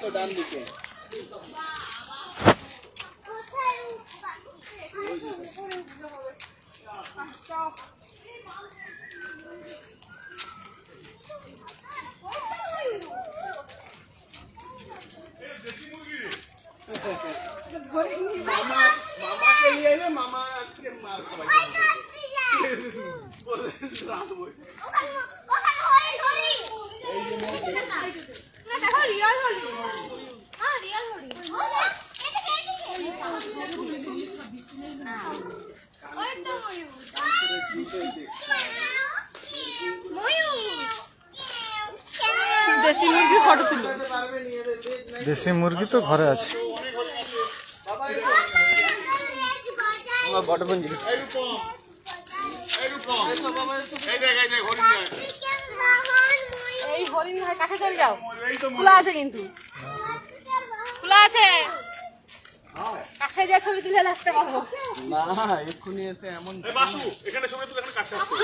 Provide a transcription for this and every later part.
তো ডান দিকে। মামাকে নিয়ে এলে মামা আজকে মার খাওয়াইতে দেশি মুরগি ফটো তুলো। দেশি মুরগি তো ঘরে আছে। এই হরিণ কাছে চলে যাও, খোলা আছে কিন্তু খোলা আছে, কাছে যা ছবি তুলে লাস্টে পাবো না। এক্ষুনি এসে এমন বাসু এখানে ছবি তুলে এখানে কাছে আসছে।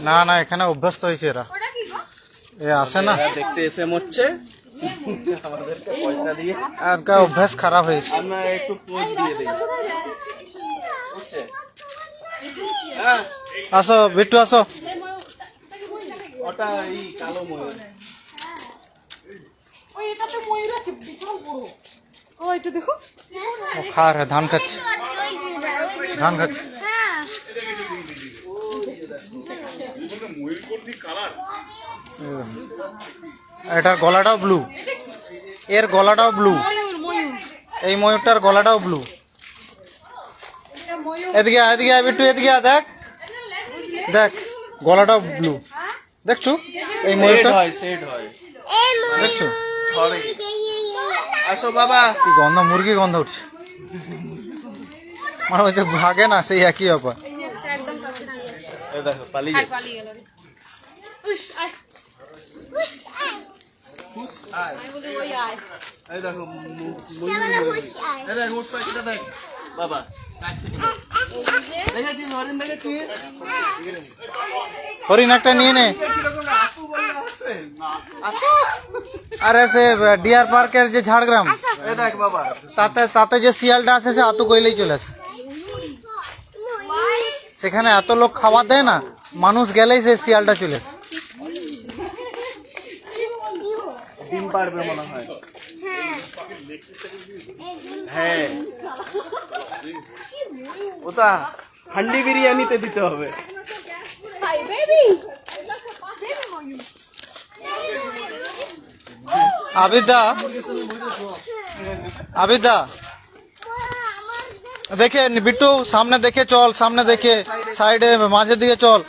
না না, এখানে অভ্যস্ত হয়েছে এরা, এ আসে না দেখতে এসে মরছে আমাদেরকে পয়সা দিয়ে। আর কা অভ্যাস খারাপ হয়েছে। আমরা একটু পোজ দিয়ে দিই। হ্যাঁ, আসো বিট্টু আসো। ওটা এই কালো ময়ূর। ওই এটাতে ময়ূর আছে বিশাল বড়। ও এটা দেখো, ও খা রে, ধান খাচ্ছে, ধান খাচ্ছে। এটার গলাটাও ব্লু, এর গলাটাও ব্লু, এই ময়ূরটার গলাটাও ব্লু। এদিকে এদিকে বিট্টু, এদিকে দেখ দেখ, গলাটাও ব্লু। দেখছো এই ময়ূরটা, সেট হয়। দেখছো আসো বাবা। কি গন্ধ, মুরগি গন্ধ উঠছে, মানে ওই যে ভাগে না, সেই একই ব্যাপার। এই দেখো পালিয়ে গেছে। পালিয়ে গেল। ওই আয় এই দেখো ময়ূর। এই দেখ উঠ পাখিটা দেখ বাবা। দেখেছিস হরিণ, দেখেছিস? হরিণ একটা নিয়ে নে। কিরকম আপু বলে আসছে না। আরে সে ডিয়ার পার্কের যে ঝাড়গ্রাম, এই দেখ বাবা। তাতে যে শিয়ালটা আছে সে আতু কইলেই চলে আসে। সেখানে এত লোক খাবার দেয় না, মানুষ গেলেই সে শিয়ালটা চলে আসে। ডিম পারবে মনে হয়। হ্যাঁ, ওটা হান্ডি বিরিয়ানিতে দিতে হবে। হাই বেবি, আবিদা, আবিদা দেখে বিট্টু, সামনে দেখে চল, সামনে দেখে, সাইডে মাঝের দিকে চল।